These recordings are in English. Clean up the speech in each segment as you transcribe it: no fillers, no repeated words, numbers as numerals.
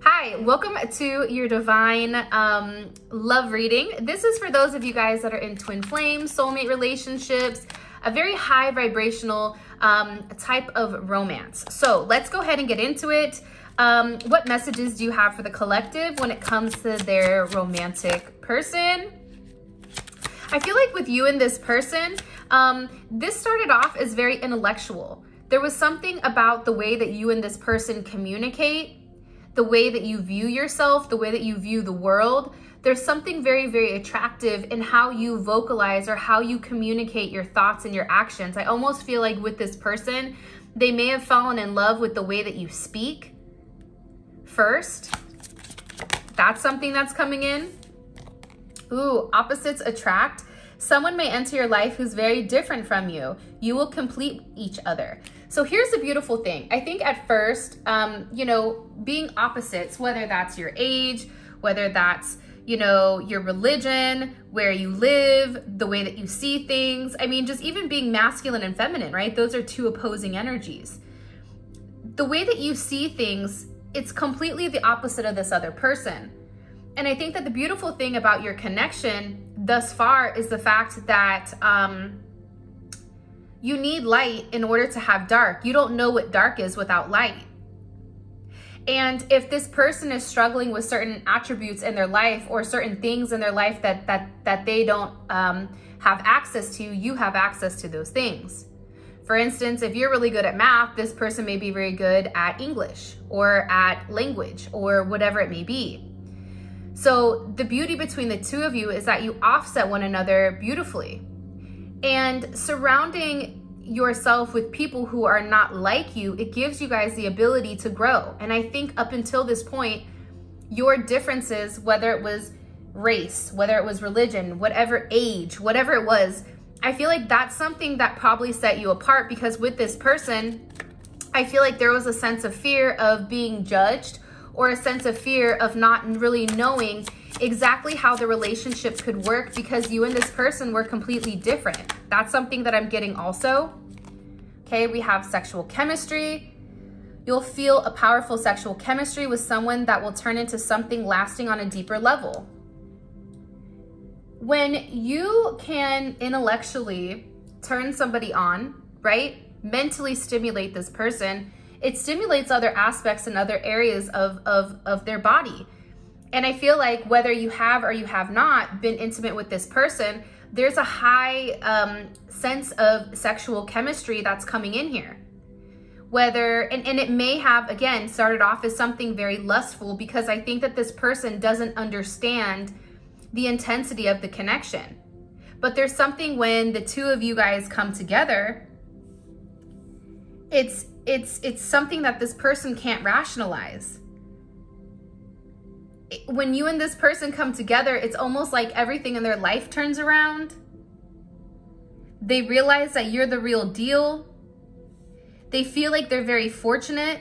Hi, welcome to your divine love reading. This is for those of you guys that are in twin flame, soulmate relationships, a very high vibrational type of romance. So let's go ahead and get into it. What messages do you have for the collective when it comes to their romantic person? I feel like with you and this person, this started off as very intellectual. There was something about the way that you and this person communicate, the way that you view yourself, the way that you view the world. There's something very, very attractive in how you vocalize or how you communicate your thoughts and your actions. I almost feel like with this person, they may have fallen in love with the way that you speak first. That's something that's coming in. Ooh, opposites attract. Someone may enter your life who's very different from you. You will complete each other. So here's the beautiful thing. I think at first, being opposites, whether that's your age, whether that's, your religion, where you live, the way that you see things. I mean, just even being masculine and feminine, right? Those are two opposing energies. The way that you see things, it's completely the opposite of this other person. And I think that the beautiful thing about your connection thus far is the fact that you need light in order to have dark. You don't know what dark is without light. And if this person is struggling with certain attributes in their life or certain things in their life that they don't have access to, you have access to those things. For instance, if you're really good at math, this person may be very good at English or at language or whatever it may be. So the beauty between the two of you is that you offset one another beautifully. And surrounding yourself with people who are not like you, it gives you guys the ability to grow. And I think up until this point, your differences, whether it was race, whether it was religion, whatever age, whatever it was, I feel like that's something that probably set you apart, because with this person, I feel like there was a sense of fear of being judged, or a sense of fear of not really knowing exactly how the relationship could work, because you and this person were completely different. That's something that I'm getting also. Okay, we have sexual chemistry. You'll feel a powerful sexual chemistry with someone that will turn into something lasting on a deeper level. When you can intellectually turn somebody on, right? Mentally stimulate this person, it stimulates other aspects and other areas of their body. And I feel like whether you have or you have not been intimate with this person, there's a high sense of sexual chemistry that's coming in here. Whether, and it may have, again, started off as something very lustful, because I think that this person doesn't understand the intensity of the connection. But there's something when the two of you guys come together, it's something that this person can't rationalize. When you and this person come together, it's almost like everything in their life turns around. They realize that you're the real deal. They feel like they're very fortunate.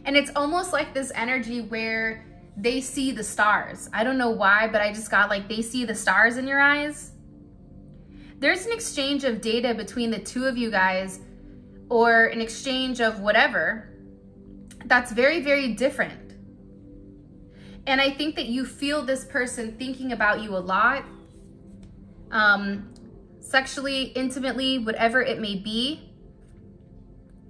And it's almost like this energy where they see the stars. I don't know why, but I just got like they see the stars in your eyes. There's an exchange of data between the two of you guys, or an exchange of whatever, that's very, very different. And I think that you feel this person thinking about you a lot, sexually, intimately, whatever it may be.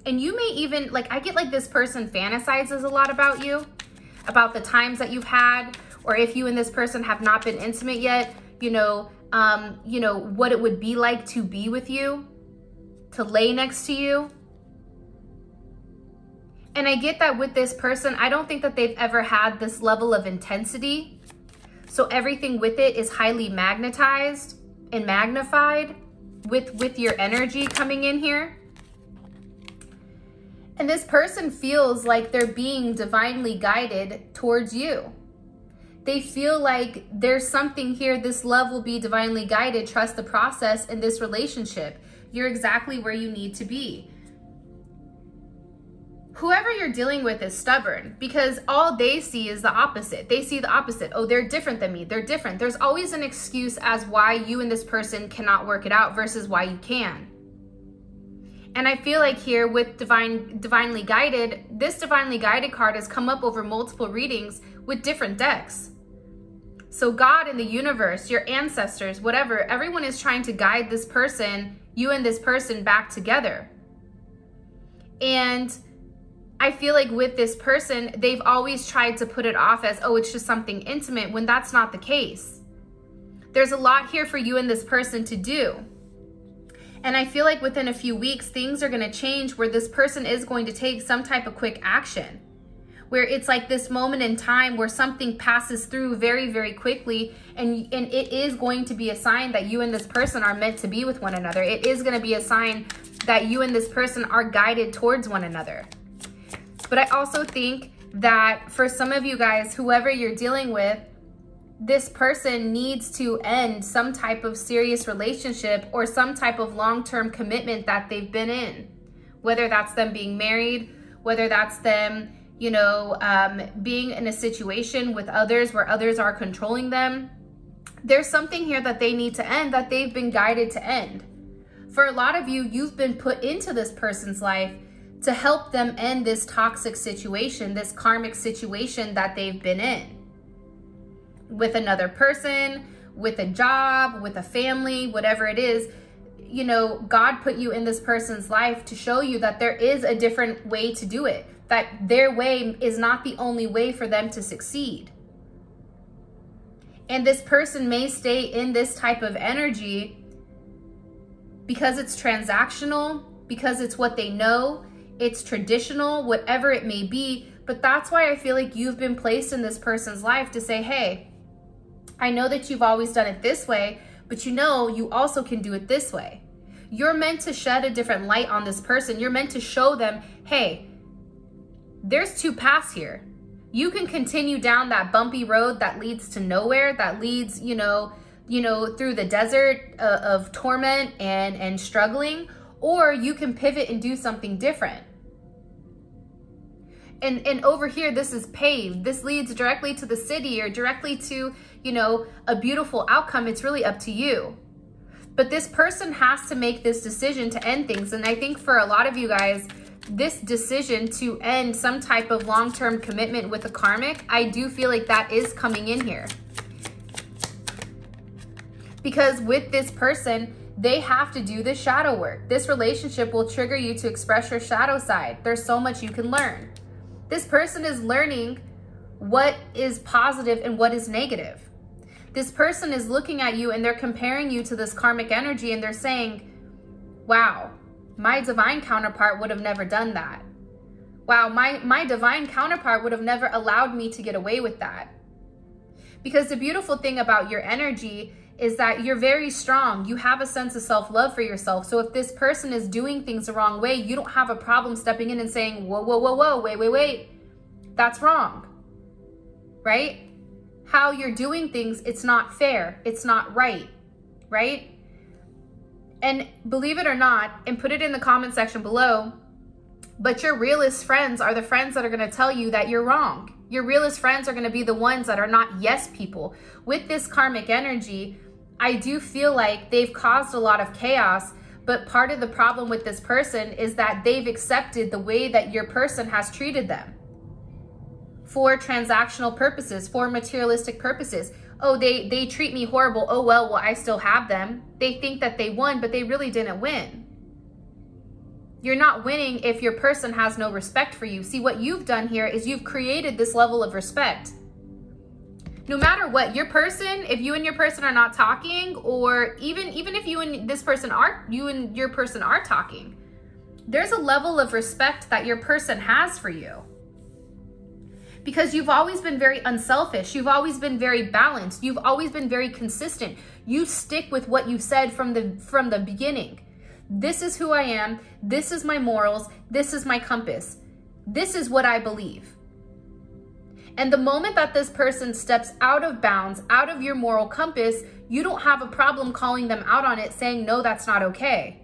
And you may even, like, I get like this person fantasizes a lot about you, about the times that you've had, or if you and this person have not been intimate yet, what it would be like to be with you, to lay next to you. And I get that with this person, I don't think that they've ever had this level of intensity. So everything with it is highly magnetized and magnified with your energy coming in here. And this person feels like they're being divinely guided towards you. They feel like there's something here, this love will be divinely guided, trust the process in this relationship. You're exactly where you need to be. Whoever you're dealing with is stubborn, because all they see is the opposite. They see the opposite. Oh, they're different than me. They're different. There's always an excuse as why you and this person cannot work it out versus why you can. And I feel like here with divinely guided, this divinely guided card has come up over multiple readings with different decks. So God in the universe, your ancestors, whatever, everyone is trying to guide this person, you and this person, back together. And I feel like with this person, they've always tried to put it off as, oh, it's just something intimate, when that's not the case. There's a lot here for you and this person to do. And I feel like within a few weeks, things are going to change where this person is going to take some type of quick action, where it's like this moment in time where something passes through very, very quickly. And it is going to be a sign that you and this person are meant to be with one another. It is going to be a sign that you and this person are guided towards one another. But I also think that for some of you guys, whoever you're dealing with, this person needs to end some type of serious relationship or some type of long-term commitment that they've been in. Whether that's them being married, whether that's them, you know, being in a situation with others where others are controlling them. There's something here that they need to end, that they've been guided to end. For a lot of you, you've been put into this person's life to help them end this toxic situation, this karmic situation that they've been in. With another person, with a job, with a family, whatever it is, you know, God put you in this person's life to show you that there is a different way to do it, that their way is not the only way for them to succeed. And this person may stay in this type of energy because it's transactional, because it's what they know, it's traditional, whatever it may be. But that's why I feel like you've been placed in this person's life to say, hey, I know that you've always done it this way, but you know, you also can do it this way. You're meant to shed a different light on this person. You're meant to show them, hey, there's two paths here. You can continue down that bumpy road that leads to nowhere, that leads, you know, through the desert of torment and struggling, or you can pivot and do something different. And over here, this is paved. This leads directly to the city or directly to, you know, a beautiful outcome. It's really up to you. But this person has to make this decision to end things. And I think for a lot of you guys, this decision to end some type of long-term commitment with a karmic, I do feel like that is coming in here. Because with this person, they have to do the shadow work. This relationship will trigger you to express your shadow side. There's so much you can learn. This person is learning what is positive and what is negative. This person is looking at you and they're comparing you to this karmic energy and they're saying, wow, my divine counterpart would have never done that. Wow, my divine counterpart would have never allowed me to get away with that. Because the beautiful thing about your energy is that you're very strong. You have a sense of self-love for yourself. So if this person is doing things the wrong way, you don't have a problem stepping in and saying, whoa, whoa, whoa, whoa, wait. That's wrong, right? How you're doing things, it's not fair. It's not right? And believe it or not, and put it in the comment section below, but your realest friends are the friends that are going to tell you that you're wrong. Your realest friends are going to be the ones that are not yes people. With this karmic energy, I do feel like they've caused a lot of chaos, but part of the problem with this person is that they've accepted the way that your person has treated them for transactional purposes, for materialistic purposes. Oh, they treat me horrible. Oh, well, I still have them. They think that they won, but they really didn't win. You're not winning if your person has no respect for you. See, what you've done here is you've created this level of respect. No matter what, your person, if you and your person are not talking, or even if you and your person are talking, there's a level of respect that your person has for you. Because you've always been very unselfish. You've always been very balanced. You've always been very consistent. You stick with what you said from the beginning. This is who I am. This is my morals. This is my compass. This is what I believe. And the moment that this person steps out of bounds, out of your moral compass, you don't have a problem calling them out on it, saying, no, that's not okay.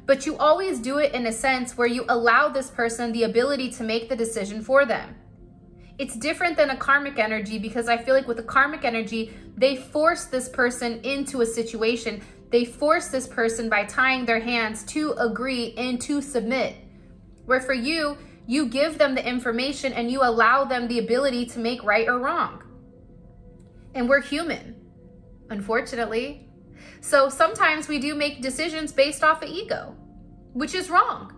But you always do it in a sense where you allow this person the ability to make the decision for them. It's different than a karmic energy, because I feel like with a karmic energy, they force this person into a situation. They force this person by tying their hands to agree and to submit. Where for you, you give them the information and you allow them the ability to make right or wrong. And we're human, unfortunately. So sometimes we do make decisions based off of ego, which is wrong.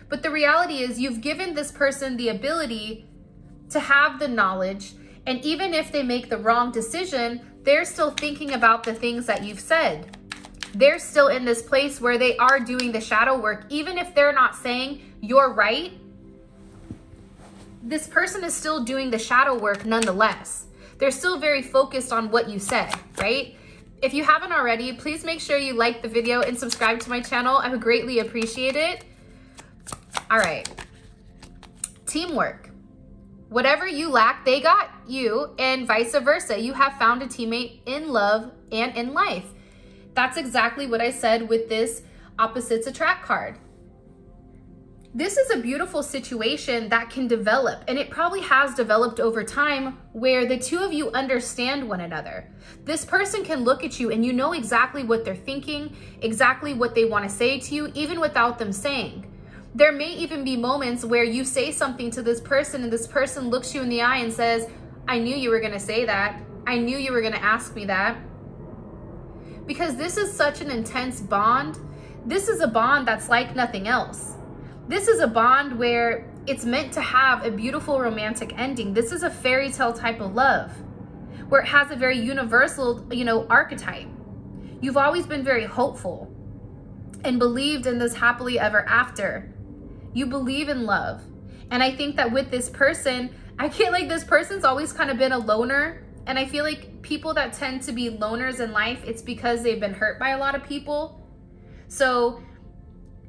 But the reality is you've given this person the ability to have the knowledge, and even if they make the wrong decision, they're still thinking about the things that you've said. They're still in this place where they are doing the shadow work. Even if they're not saying you're right, this person is still doing the shadow work nonetheless. They're still very focused on what you said, right? If you haven't already, please make sure you like the video and subscribe to my channel. I would greatly appreciate it. All right, teamwork. Whatever you lack, they got you, and vice versa. You have found a teammate in love and in life. That's exactly what I said with this opposites attract card. This is a beautiful situation that can develop, and it probably has developed over time where the two of you understand one another. This person can look at you and you know exactly what they're thinking, exactly what they want to say to you, even without them saying. There may even be moments where you say something to this person and this person looks you in the eye and says, I knew you were going to say that. I knew you were going to ask me that. Because this is such an intense bond. This is a bond that's like nothing else. This is a bond where it's meant to have a beautiful romantic ending. This is a fairy tale type of love where it has a very universal, archetype. You've always been very hopeful and believed in this happily ever after. You believe in love. And I think that with this person, I feel like this person's always kind of been a loner. And I feel like people that tend to be loners in life, it's because they've been hurt by a lot of people. So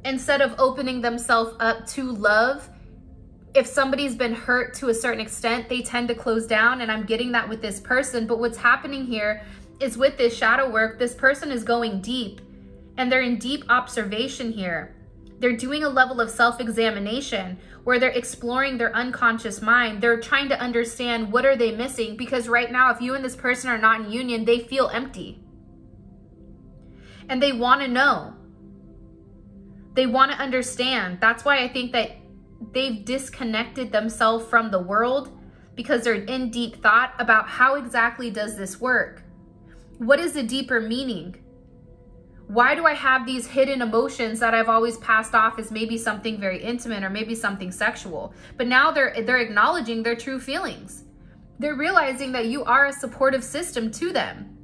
instead of opening themselves up to love, if somebody's been hurt to a certain extent, they tend to close down. And I'm getting that with this person. But what's happening here is with this shadow work, this person is going deep and they're in deep observation here. They're doing a level of self-examination where they're exploring their unconscious mind. They're trying to understand what are they missing, because right now, if you and this person are not in union, they feel empty. And they want to know. They want to understand. That's why I think that they've disconnected themselves from the world, because they're in deep thought about how exactly does this work? What is the deeper meaning? Why do I have these hidden emotions that I've always passed off as maybe something very intimate or maybe something sexual? But now they're acknowledging their true feelings. They're realizing that you are a supportive system to them,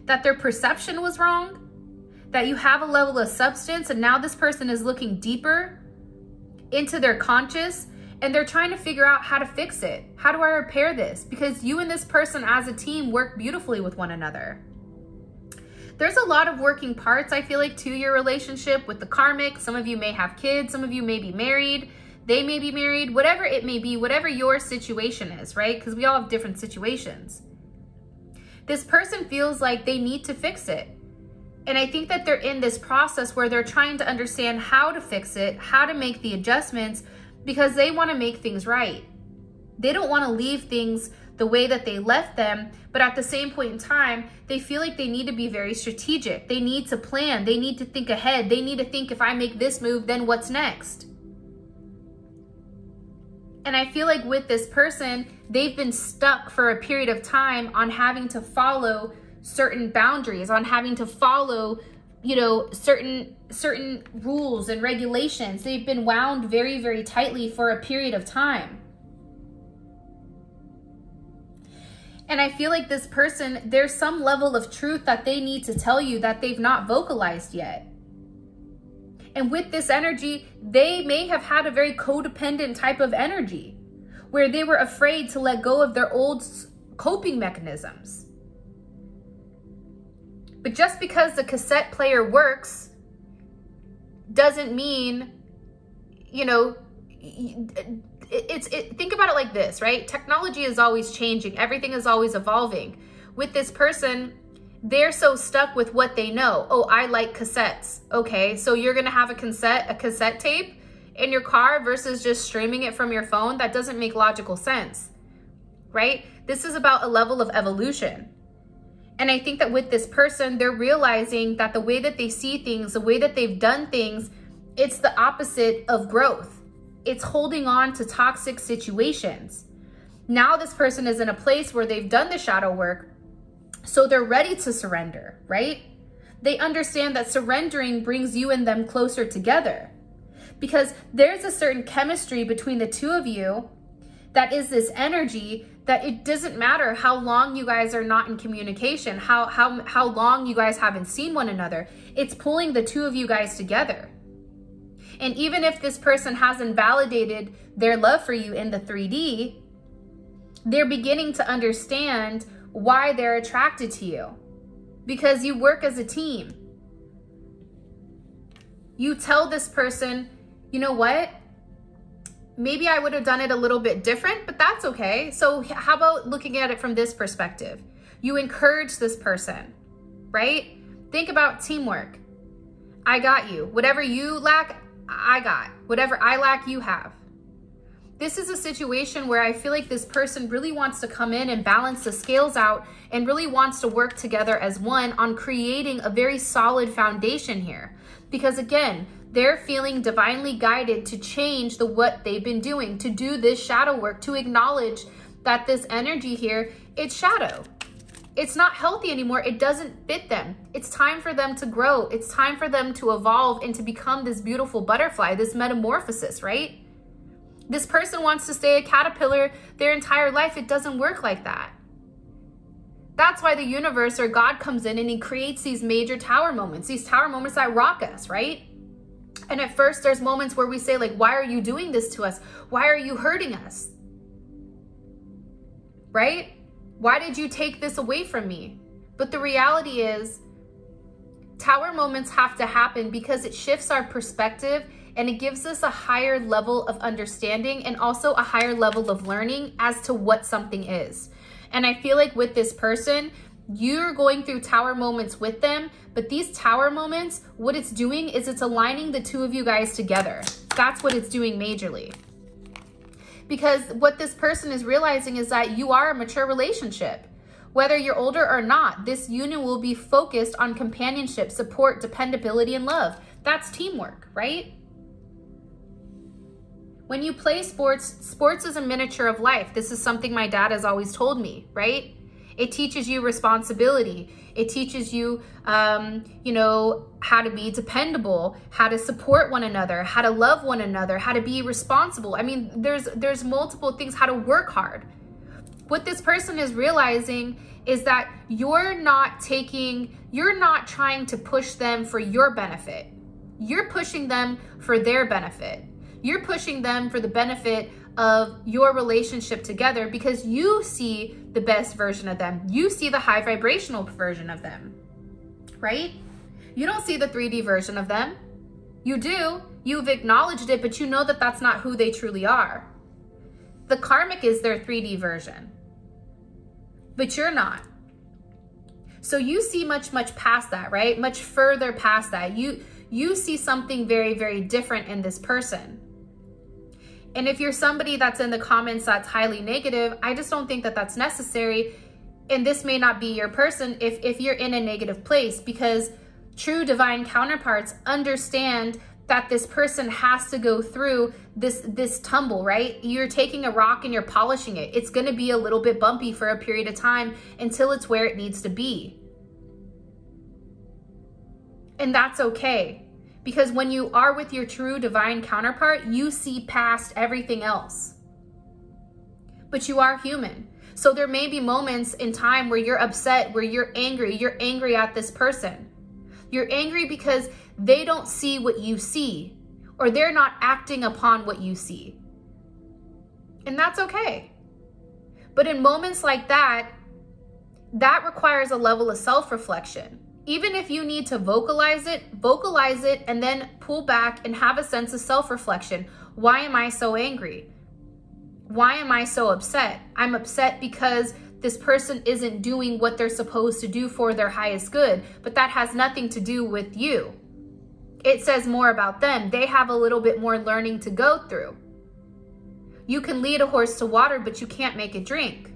that their perception was wrong, that you have a level of substance, and now this person is looking deeper into their conscious and they're trying to figure out how to fix it. How do I repair this? Because you and this person as a team work beautifully with one another. There's a lot of working parts, I feel like, to your relationship with the karmic. Some of you may have kids. Some of you may be married. They may be married. Whatever it may be, whatever your situation is, right? Because we all have different situations. This person feels like they need to fix it. And I think that they're in this process where they're trying to understand how to fix it, how to make the adjustments, because they want to make things right. They don't want to leave things the way that they left them, but at the same point in time, they feel like they need to be very strategic. They need to plan. They need to think ahead. They need to think, if I make this move, then what's next? And I feel like with this person, they've been stuck for a period of time on having to follow certain boundaries, on having to follow, certain rules and regulations. They've been wound very, very tightly for a period of time. And I feel like this person, there's some level of truth that they need to tell you that they've not vocalized yet. And with this energy, they may have had a very codependent type of energy where they were afraid to let go of their old coping mechanisms. But just because the cassette player works doesn't mean, think about it like this, right? Technology is always changing. Everything is always evolving. With this person, they're so stuck with what they know. Oh, I like cassettes. Okay, so you're gonna have a cassette tape in your car versus just streaming it from your phone? That doesn't make logical sense, right? This is about a level of evolution. And I think that with this person, they're realizing that the way that they see things, the way that they've done things, it's the opposite of growth. It's holding on to toxic situations. Now this person is in a place where they've done the shadow work, so they're ready to surrender, right? They understand that surrendering brings you and them closer together, because there's a certain chemistry between the two of you that is this energy that it doesn't matter how long you guys are not in communication, how long you guys haven't seen one another. It's pulling the two of you guys together. And even if this person hasn't validated their love for you in the 3D, they're beginning to understand why they're attracted to you, because you work as a team. You tell this person, you know what? Maybe I would have done it a little bit different, but that's okay. So how about looking at it from this perspective? You encourage this person, right? Think about teamwork. I got you. Whatever you lack, I got. Whatever I lack, you have. This is a situation where I feel like this person really wants to come in and balance the scales out and really wants to work together as one on creating a very solid foundation here. Because again, they're feeling divinely guided to change what they've been doing, to do this shadow work, to acknowledge that this energy here, it's shadow. It's not healthy anymore. It doesn't fit them. It's time for them to grow. It's time for them to evolve and to become this beautiful butterfly, this metamorphosis, right? This person wants to stay a caterpillar their entire life. It doesn't work like that. That's why the universe or God comes in and he creates these major tower moments, these tower moments that rock us, right? And at first there's moments where we say like, why are you doing this to us? Why are you hurting us? Right? Why did you take this away from me? But the reality is tower moments have to happen because it shifts our perspective and it gives us a higher level of understanding and also a higher level of learning as to what something is. And I feel like with this person, you're going through tower moments with them, but these tower moments, what it's doing is it's aligning the two of you guys together. That's what it's doing majorly. Because what this person is realizing is that you are a mature relationship. Whether you're older or not, this union will be focused on companionship, support, dependability, and love. That's teamwork, right? When you play sports, sports is a miniature of life. This is something my dad has always told me, right? It teaches you responsibility. It teaches you, you know, how to be dependable, how to support one another, how to love one another, how to be responsible. I mean, there's multiple things, how to work hard. What this person is realizing is that you're not trying to push them for your benefit. You're pushing them for their benefit. You're pushing them for the benefit of your relationship together because you see the best version of them. You see the high vibrational version of them, right? You don't see the 3D version of them. You do. You've acknowledged it, but you know that that's not who they truly are. The karmic is their 3D version, but you're not. So you see much past that, right? Much further past that. You see something very, very different in this person. And if you're somebody that's in the comments that's highly negative, I just don't think that that's necessary. And this may not be your person if you're in a negative place, because true divine counterparts understand that this person has to go through this tumble, right? You're taking a rock and you're polishing it. It's going to be a little bit bumpy for a period of time until it's where it needs to be. And that's okay. Because when you are with your true divine counterpart, you see past everything else. But you are human. So there may be moments in time where you're upset, where you're angry at this person. You're angry because they don't see what you see, or they're not acting upon what you see. And that's okay. But in moments like that, that requires a level of self-reflection. Even if you need to vocalize it and then pull back and have a sense of self-reflection. Why am I so angry? Why am I so upset? I'm upset because this person isn't doing what they're supposed to do for their highest good, but that has nothing to do with you. It says more about them. They have a little bit more learning to go through. You can lead a horse to water, but you can't make it drink.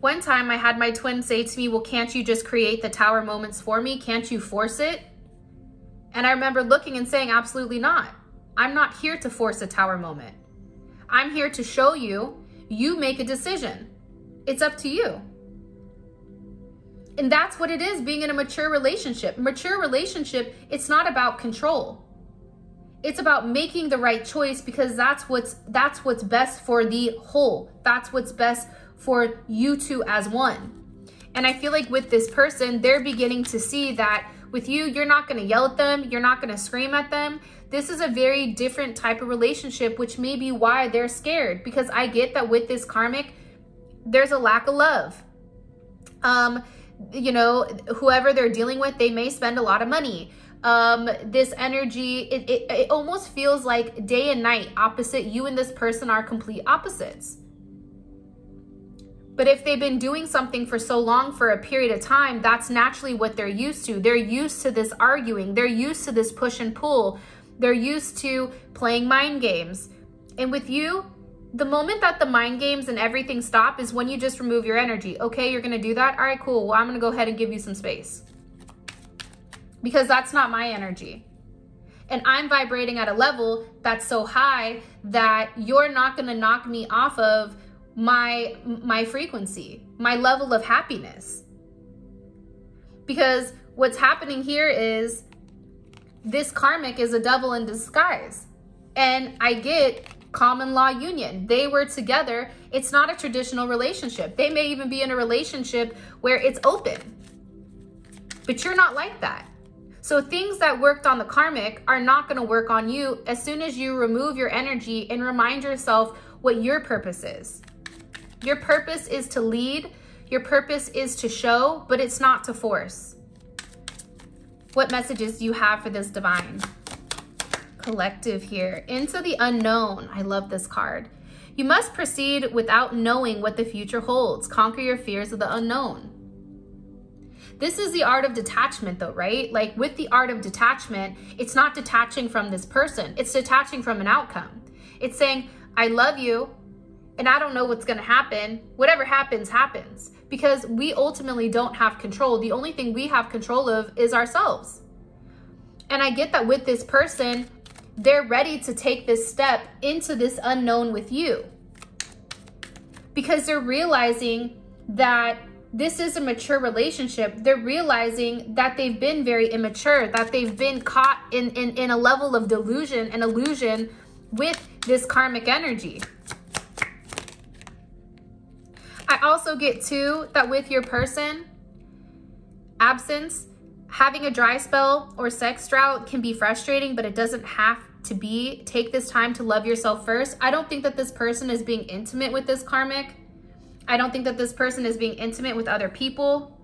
One time I had my twin say to me, well, can't you just create the tower moments for me? Can't you force it? And I remember looking and saying, absolutely not. I'm not here to force a tower moment. I'm here to show you, you make a decision. It's up to you. And that's what it is, being in a mature relationship. Mature relationship, it's not about control. It's about making the right choice, because that's what's best for the whole. That's what's best for you two as one. And I feel like with this person, they're beginning to see that with you, you're not going to yell at them. You're not going to scream at them. This is a very different type of relationship, which may be why they're scared, because I get that with this karmic, there's a lack of love. You know, whoever they're dealing with, they may spend a lot of money. This energy, it almost feels like day and night opposite. You and this person are complete opposites. But if they've been doing something for so long, for a period of time, that's naturally what they're used to. They're used to this arguing. They're used to this push and pull. They're used to playing mind games. And with you, the moment that the mind games and everything stop is when you just remove your energy. Okay, you're going to do that? All right, cool. Well, I'm going to go ahead and give you some space, because that's not my energy. And I'm vibrating at a level that's so high that you're not going to knock me off of my frequency, my level of happiness. Because what's happening here is this karmic is a devil in disguise. And I get common law union. They were together. It's not a traditional relationship. They may even be in a relationship where it's open. But you're not like that. So things that worked on the karmic are not going to work on you as soon as you remove your energy and remind yourself what your purpose is. Your purpose is to lead. Your purpose is to show, but it's not to force. What messages do you have for this divine collective here? Into the unknown. I love this card. You must proceed without knowing what the future holds. Conquer your fears of the unknown. This is the art of detachment though, right? Like with the art of detachment, it's not detaching from this person. It's detaching from an outcome. It's saying, I love you and I don't know what's going to happen. Whatever happens, happens. Because we ultimately don't have control. The only thing we have control of is ourselves. And I get that with this person, they're ready to take this step into this unknown with you. Because they're realizing that this is a mature relationship. They're realizing that they've been very immature, that they've been caught in a level of delusion and illusion with this karmic energy. I also get too that with your person, absence, having a dry spell or sex drought can be frustrating, but it doesn't have to be. Take this time to love yourself first. I don't think that this person is being intimate with this karmic. I don't think that this person is being intimate with other people.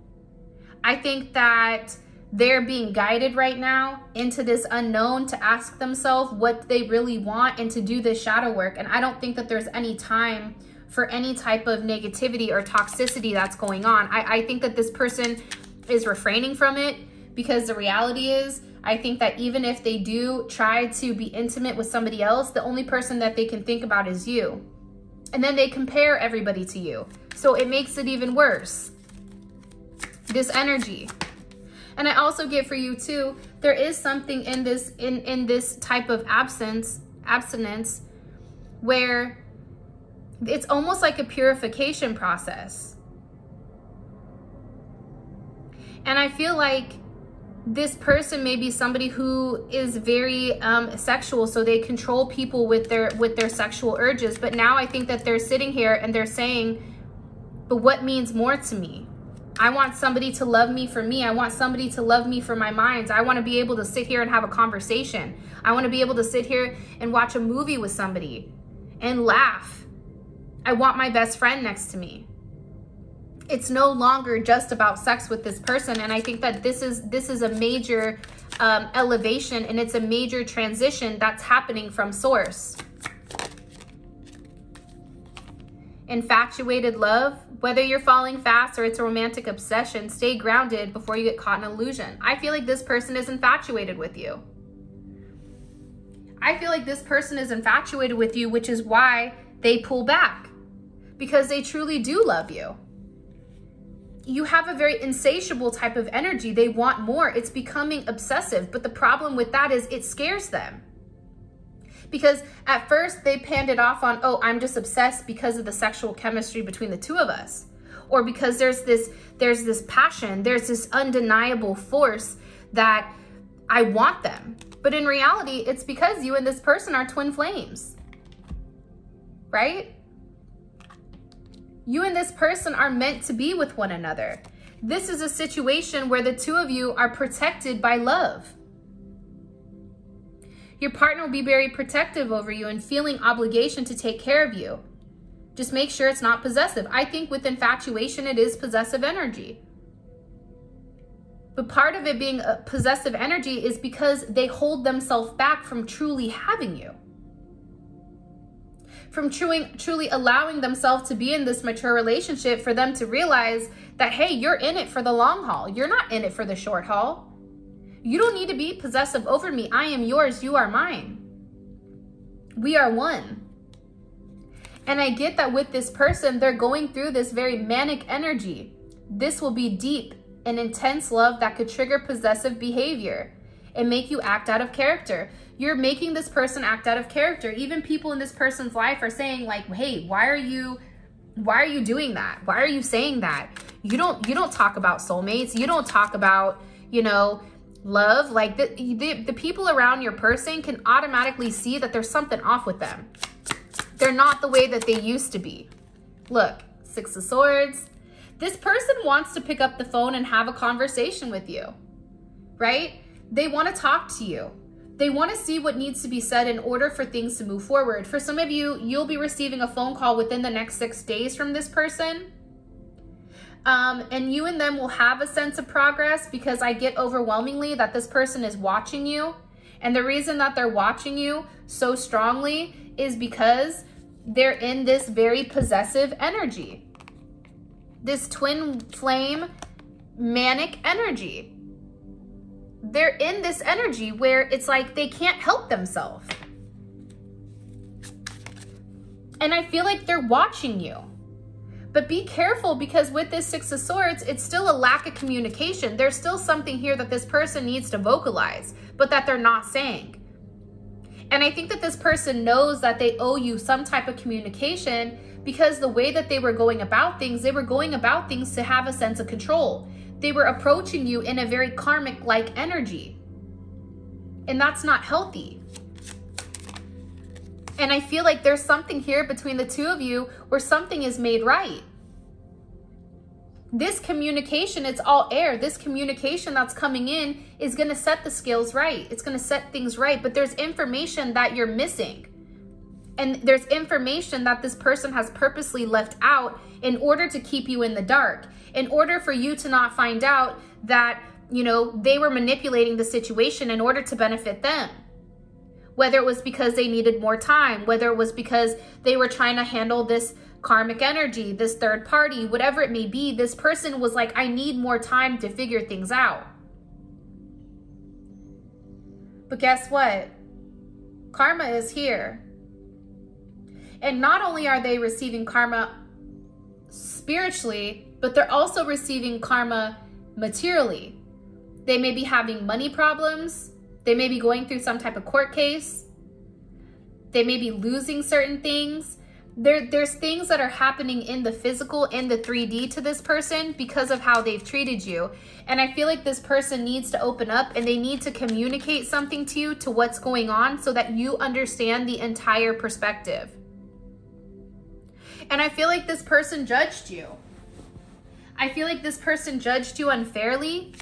I think that they're being guided right now into this unknown to ask themselves what they really want and to do this shadow work. And I don't think that there's any time for any type of negativity or toxicity that's going on. I think that this person is refraining from it, because the reality is, I think that even if they do try to be intimate with somebody else, the only person that they can think about is you. And then they compare everybody to you. So it makes it even worse. This energy. And I also get for you too, there is something in this in this type of abstinence where it's almost like a purification process. And I feel like this person may be somebody who is very sexual, so they control people with their sexual urges. But now I think that they're sitting here and they're saying, but what means more to me? I want somebody to love me for me. I want somebody to love me for my minds. I want to be able to sit here and have a conversation. I want to be able to sit here and watch a movie with somebody and laugh. I want my best friend next to me. It's no longer just about sex with this person. And I think that this is a major elevation, and it's a major transition that's happening from source. Infatuated love, whether you're falling fast or it's a romantic obsession, stay grounded before you get caught in an illusion. I feel like this person is infatuated with you. I feel like this person is infatuated with you, which is why they pull back, because they truly do love you. you have a very insatiable type of energy. They want more. It's becoming obsessive. But the problem with that is it scares them. Because at first they panned it off on, oh, I'm just obsessed because of the sexual chemistry between the two of us. Or because there's this passion, there's this undeniable force that I want them. But in reality, it's because you and this person are twin flames, right? You and this person are meant to be with one another. This is a situation where the two of you are protected by love. Your partner will be very protective over you and feeling obligation to take care of you. Just make sure it's not possessive. I think with infatuation, it is possessive energy. But part of it being a possessive energy is because they hold themselves back from truly having you. From truly allowing themselves to be in this mature relationship, for them to realize that, hey, you're in it for the long haul. You're not in it for the short haul. You don't need to be possessive over me. I am yours. You are mine. We are one. And I get that with this person, they're going through this very manic energy. This will be deep and intense love that could trigger possessive behavior and make you act out of character. You're making this person act out of character. Even people in this person's life are saying like, hey, why are you doing that? Why are you saying that? You don't talk about soulmates. You don't talk about, you know, love. Like the people around your person can automatically see that there's something off with them. They're not the way that they used to be. Look, Six of Swords. This person wants to pick up the phone and have a conversation with you, right? They want to talk to you. They want to see what needs to be said in order for things to move forward. For some of you, you'll be receiving a phone call within the next 6 days from this person. And you and them will have a sense of progress, because I get overwhelmingly that this person is watching you. And the reason that they're watching you so strongly is because they're in this very possessive energy. This twin flame manic energy. They're in this energy where it's like they can't help themselves. And I feel like they're watching you. But be careful, because with this Six of Swords, it's still a lack of communication. There's still something here that this person needs to vocalize, but that they're not saying. And I think that this person knows that they owe you some type of communication, because the way that they were going about things to have a sense of control. They were approaching you in a very karmic-like energy. And that's not healthy. And I feel like there's something here between the two of you where something is made right. This communication, it's all air. This communication that's coming in is going to set the scales right. It's going to set things right. But there's information that you're missing. And there's information that this person has purposely left out in order to keep you in the dark. In order for you to not find out that, you know, they were manipulating the situation in order to benefit them. Whether it was because they needed more time, whether it was because they were trying to handle this karmic energy, this third party, whatever it may be, this person was like, I need more time to figure things out. But guess what? Karma is here. And not only are they receiving karma spiritually, but they're also receiving karma materially. They may be having money problems. They may be going through some type of court case. They may be losing certain things. There's things that are happening in the physical, in the 3D to this person because of how they've treated you. And I feel like this person needs to open up, and they need to communicate something to you, to what's going on, so that you understand the entire perspective. And I feel like this person judged you. I feel like this person judged you unfairly.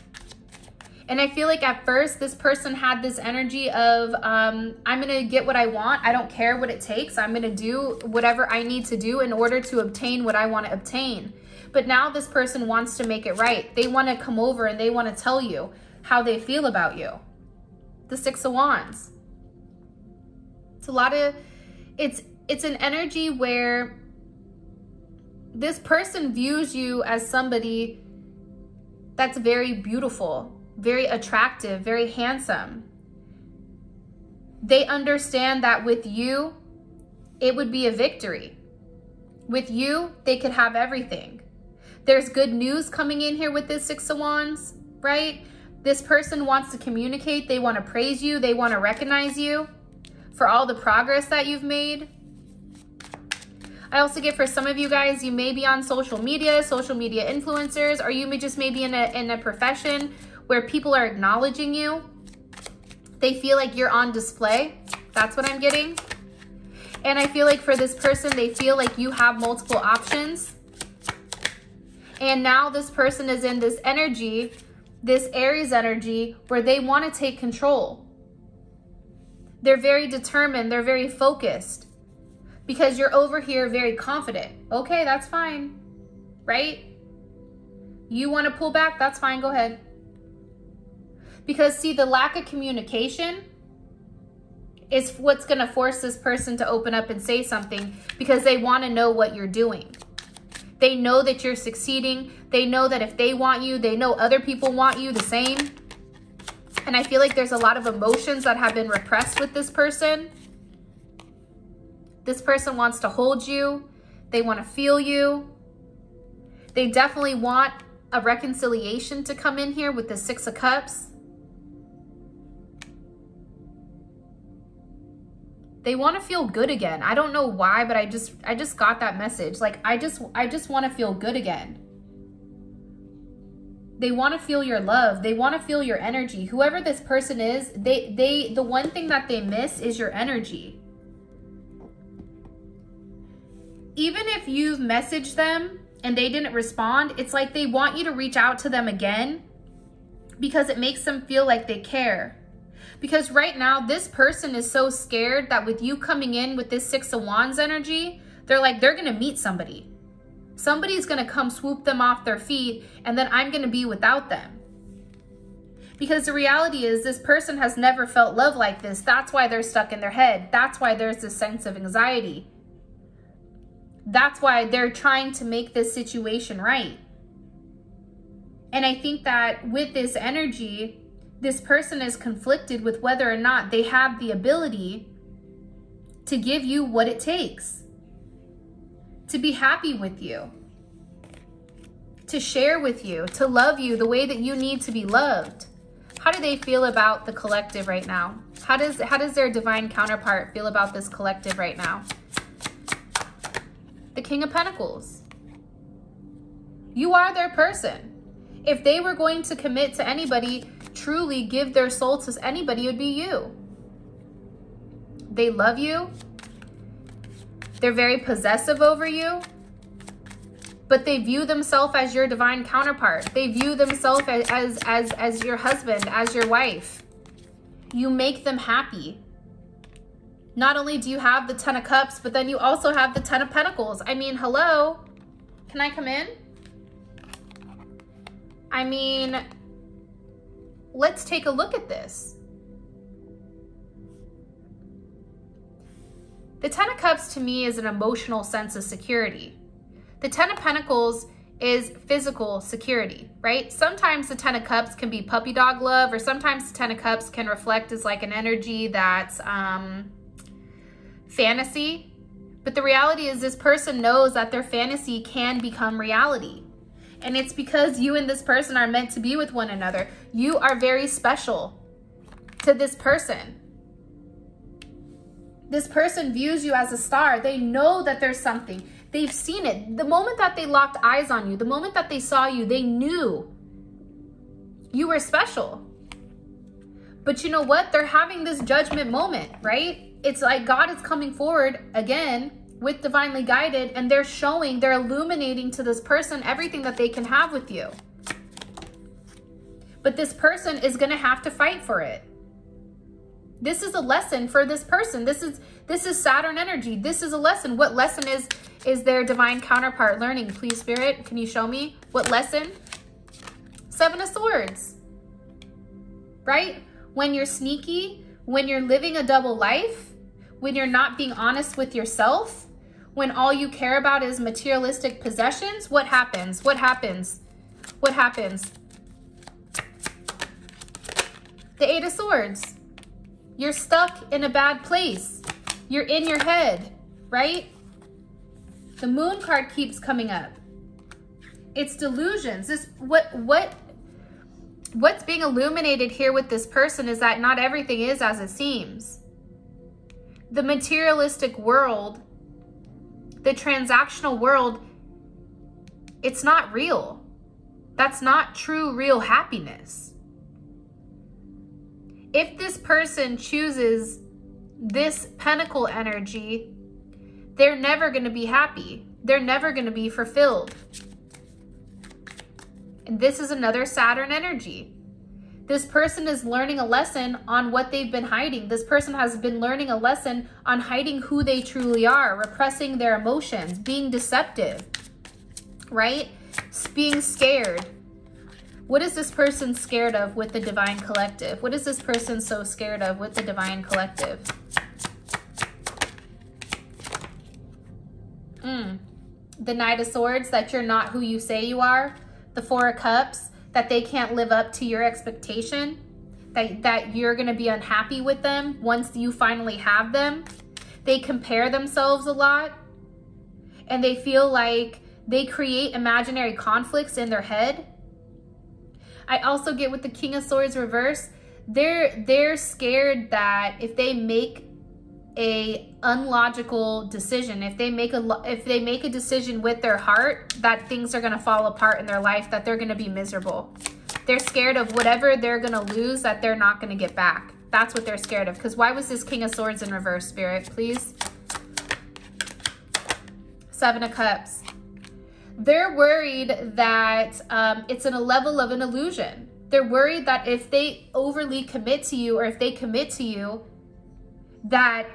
And I feel like at first this person had this energy of, I'm going to get what I want. I don't care what it takes. I'm going to do whatever I need to do in order to obtain what I want to obtain. But now this person wants to make it right. They want to come over and they want to tell you how they feel about you. The Six of Wands. It's a lot of, it's an energy where this person views you as somebody that's very beautiful, very attractive, very handsome. They understand that with you, it would be a victory. With you, they could have everything. There's good news coming in here with this Six of Wands, right? This person wants to communicate. They want to praise you. They want to recognize you for all the progress that you've made. I also get for some of you guys, you may be on social media influencers, or you may just maybe in a profession where people are acknowledging you. They feel like you're on display. That's what I'm getting. And I feel like for this person, they feel like you have multiple options. And now this person is in this energy, this Aries energy, where they want to take control. They're very determined. They're very focused. Because you're over here very confident. Okay, that's fine. Right? You want to pull back? That's fine. Go ahead. Because see, the lack of communication is what's going to force this person to open up and say something, because they want to know what you're doing. They know that you're succeeding. They know that if they want you, they know other people want you the same. And I feel like there's a lot of emotions that have been repressed with this person. This person wants to hold you. They want to feel you. They definitely want a reconciliation to come in here with the Six of Cups. They want to feel good again. I don't know why, but I just got that message. Like, I just want to feel good again. They want to feel your love. They want to feel your energy. Whoever this person is, the one thing that they miss is your energy. Even if you've messaged them and they didn't respond, it's like they want you to reach out to them again, because it makes them feel like they care. Because right now, this person is so scared that with you coming in with this Six of Wands energy, they're like, they're going to meet somebody. Somebody's going to come swoop them off their feet, and then I'm going to be without them. Because the reality is, this person has never felt love like this. That's why they're stuck in their head. That's why there's this sense of anxiety. That's why they're trying to make this situation right. And I think that with this energy, this person is conflicted with whether or not they have the ability to give you what it takes, to be happy with you, to share with you, to love you the way that you need to be loved. How do they feel about the collective right now? How does their divine counterpart feel about this collective right now? The King of Pentacles. You are their person. If they were going to commit to anybody, truly give their soul to anybody, it would be you. They love you. They're very possessive over you. But they view themselves as your divine counterpart. They view themselves as your husband, as your wife. You make them happy. Not only do you have the Ten of Cups, but then you also have the Ten of Pentacles. I mean, hello? Can I come in? I mean, let's take a look at this. The Ten of Cups to me is an emotional sense of security. The Ten of Pentacles is physical security, right? Sometimes the Ten of Cups can be puppy dog love, or sometimes the Ten of Cups can reflect as like an energy that's fantasy. But the reality is, this person knows that their fantasy can become reality. And it's because you and this person are meant to be with one another. You are very special to this person. This person views you as a star. They know that there's something. They've seen it. The moment that they locked eyes on you, the moment that they saw you, they knew you were special. But you know what? They're having this judgment moment, right? It's like God is coming forward again with divinely guided, and they're illuminating to this person everything that they can have with you. But this person is going to have to fight for it. This is a lesson for this person. This is Saturn energy. This is a lesson. What lesson is their divine counterpart learning? Please, Spirit, can you show me what lesson? Seven of Swords, right? When you're sneaky, when you're living a double life, when you're not being honest with yourself, when all you care about is materialistic possessions, what happens? What happens? What happens? The Eight of Swords. You're stuck in a bad place. You're in your head, right? The Moon card keeps coming up. It's delusions. What's being illuminated here with this person is that not everything is as it seems. The materialistic world, the transactional world, it's not real. That's not true, real happiness. If this person chooses this pentacle energy, they're never going to be happy. They're never going to be fulfilled. And this is another Saturn energy. This person is learning a lesson on what they've been hiding. This person has been learning a lesson on hiding who they truly are, repressing their emotions, being deceptive, right? Being scared. What is this person scared of with the Divine Collective? What is this person so scared of with the Divine Collective? The Knight of Swords, that you're not who you say you are. The Four of Cups, that they can't live up to your expectation, that you're going to be unhappy with them once you finally have them. They compare themselves a lot, and they feel like they create imaginary conflicts in their head. I also get with the King of Swords reverse, they're scared that if they make a unlogical decision, if they make a decision with their heart, that things are going to fall apart in their life, that they're going to be miserable. They're scared of whatever they're going to lose, that they're not going to get back. That's what they're scared of. Because why was this King of Swords in reverse, Spirit, please? Seven of Cups. They're worried that it's in a level of an illusion. They're worried that if they overly commit to you, or if they commit to you, that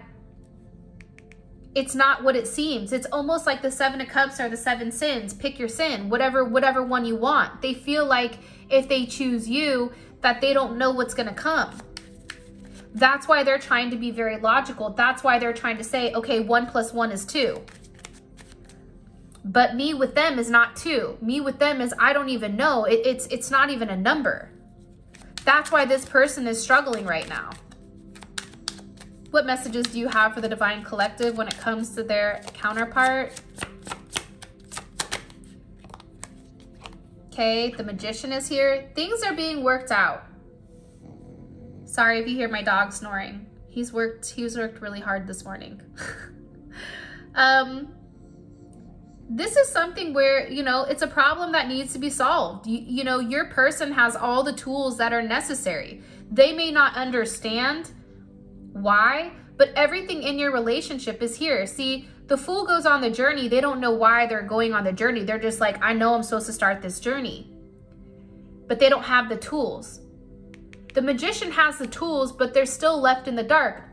it's not what it seems. It's almost like the Seven of Cups or the Seven Sins. Pick your sin, whatever one you want. They feel like if they choose you, that they don't know what's going to come. That's why they're trying to be very logical. That's why they're trying to say, okay, 1 + 1 is 2. But me with them is not 2. Me with them is, I don't even know. It's not even a number. That's why this person is struggling right now. What messages do you have for the Divine Collective when it comes to their counterpart? Okay, the Magician is here. Things are being worked out. Sorry if you hear my dog snoring. He's worked really hard this morning. This is something where, you know, it's a problem that needs to be solved. You know, your person has all the tools that are necessary. They may not understand why, but everything in your relationship is here. See, the Fool goes on the journey. They don't know why they're going on the journey. They're just like, I know I'm supposed to start this journey, but they don't have the tools. The Magician has the tools, but they're still left in the dark.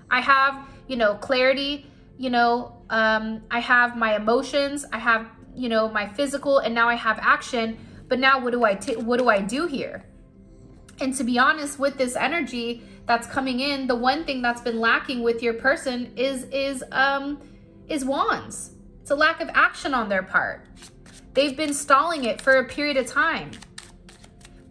I have, you know, clarity, you know, I have my emotions, I have, you know, my physical, and now I have action, but now what do I do here? And to be honest, with this energy that's coming in, the one thing that's been lacking with your person is wands. It's a lack of action on their part. They've been stalling it for a period of time.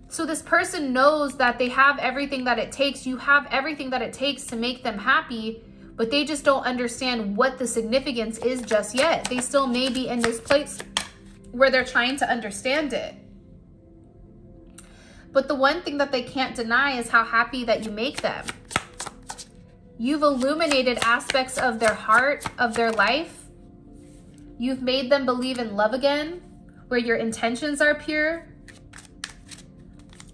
So this person knows that they have everything that it takes. You have everything that it takes to make them happy, but they just don't understand what the significance is just yet. They still may be in this place where they're trying to understand it. But the one thing that they can't deny is how happy that you make them. You've illuminated aspects of their heart, of their life. You've made them believe in love again, where your intentions are pure.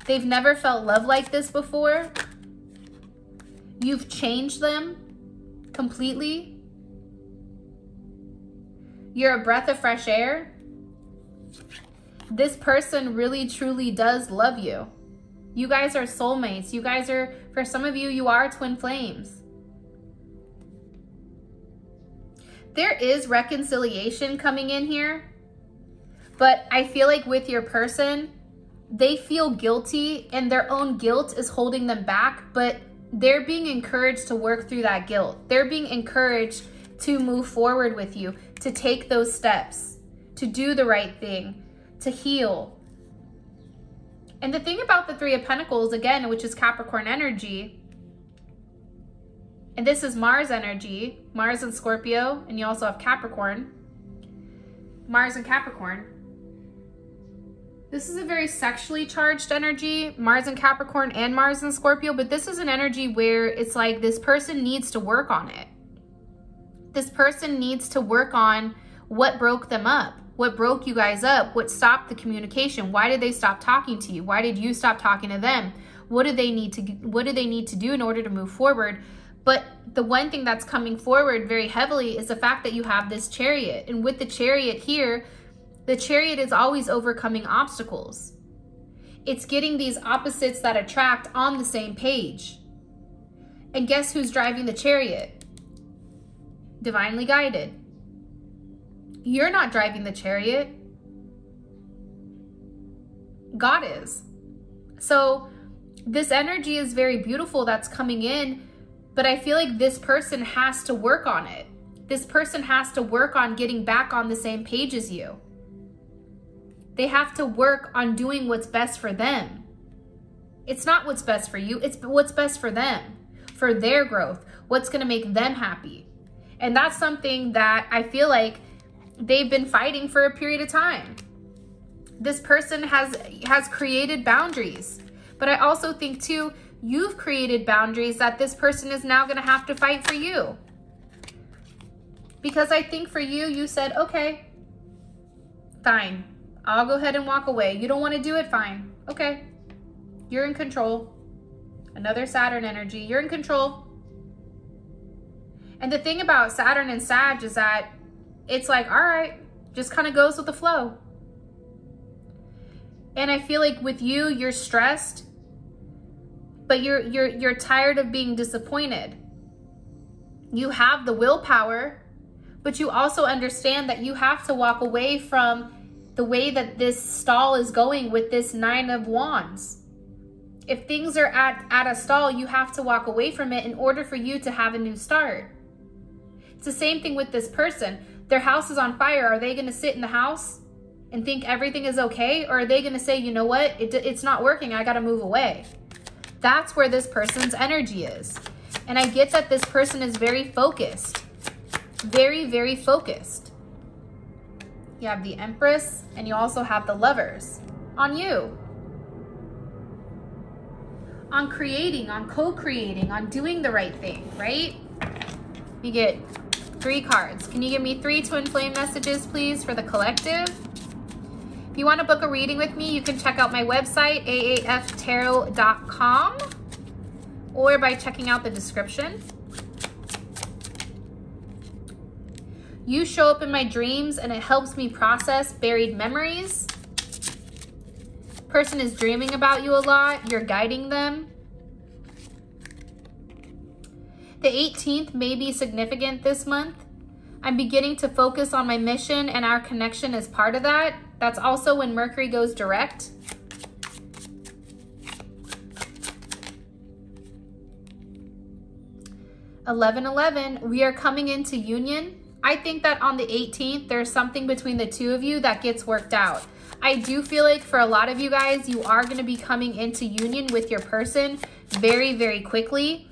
They've never felt love like this before. You've changed them completely. You're a breath of fresh air. This person really truly does love you. You guys are soulmates. You guys are, for some of you, you are twin flames. There is reconciliation coming in here, but I feel like with your person, they feel guilty and their own guilt is holding them back, but they're being encouraged to work through that guilt. They're being encouraged to move forward with you, to take those steps, to do the right thing, to heal. And the thing about the Three of Pentacles, again, which is Capricorn energy, and this is Mars energy, Mars and Scorpio, and you also have Capricorn, Mars and Capricorn. This is a very sexually charged energy, Mars in Capricorn and Mars in Scorpio, but this is an energy where it's like this person needs to work on it. This person needs to work on what broke them up, what broke you guys up, what stopped the communication. Why did they stop talking to you? Why did you stop talking to them? What do they need to do in order to move forward? But the one thing that's coming forward very heavily is the fact that you have this Chariot. And with the Chariot here, the Chariot is always overcoming obstacles. It's getting these opposites that attract on the same page. And guess who's driving the Chariot? Divinely guided. You're not driving the Chariot. God is. So this energy is very beautiful that's coming in, but I feel like this person has to work on it. This person has to work on getting back on the same page as you. They have to work on doing what's best for them. It's not what's best for you, it's what's best for them, for their growth, what's gonna make them happy. And that's something that I feel like they've been fighting for a period of time. This person has created boundaries, but I also think too, you've created boundaries that this person is now gonna have to fight for you. Because I think for you, you said, okay, fine. I'll go ahead and walk away. You don't want to do it? Fine. Okay. You're in control. Another Saturn energy. You're in control. And the thing about Saturn and Sag is that it's like, all right, just kind of goes with the flow. And I feel like with you, you're stressed, but you're tired of being disappointed. You have the willpower, but you also understand that you have to walk away from the way that this stall is going with this 9 of Wands. If things are at a stall, you have to walk away from it in order for you to have a new start. It's the same thing with this person. Their house is on fire. Are they going to sit in the house and think everything is okay? Or are they going to say, you know what, it's not working, I got to move away? That's where this person's energy is. And I get that this person is very focused. Very, very focused. You have the Empress, and you also have the Lovers on you. On creating, on co-creating, on doing the right thing, right? You get 3 cards. Can you give me 3 twin flame messages, please, for the collective? If you want to book a reading with me, you can check out my website, aaftarot.com, or by checking out the description. You show up in my dreams and it helps me process buried memories. Person is dreaming about you a lot. You're guiding them. The 18th may be significant this month. I'm beginning to focus on my mission and our connection as part of that. That's also when Mercury goes direct. (11:11), we are coming into union. I think that on the 18th, there's something between the two of you that gets worked out. I do feel like for a lot of you guys, you are going to be coming into union with your person very, very quickly.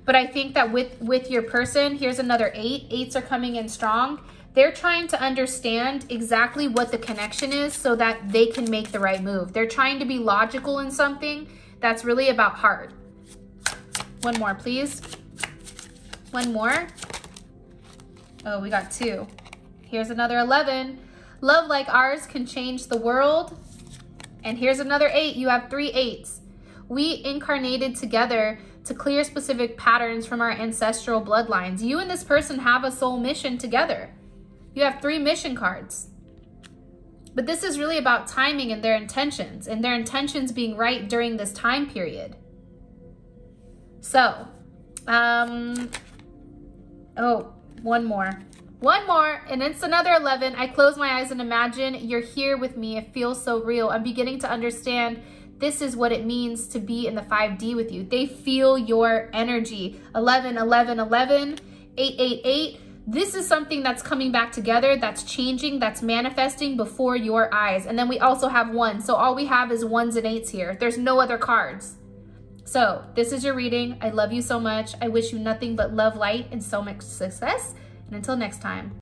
But I think that with your person, here's another 8. 8s are coming in strong. They're trying to understand exactly what the connection is so that they can make the right move. They're trying to be logical in something that's really about heart. One more, please. One more. Oh, we got 2. Here's another 11. Love like ours can change the world. And here's another 8. You have 3 8s. We incarnated together to clear specific patterns from our ancestral bloodlines. You and this person have a soul mission together. You have 3 mission cards. But this is really about timing and their intentions being right during this time period. So, oh, one more, and it's another 11. I close my eyes and imagine you're here with me. It feels so real. I'm beginning to understand this is what it means to be in the 5D with you. They feel your energy. 11, 11, 11, 8, 8, 8. This is something that's coming back together, that's changing, that's manifesting before your eyes. And then we also have 1. So all we have is 1s and 8s here. There's no other cards. So this is your reading. I love you so much. I wish you nothing but love, light, and so much success. And until next time.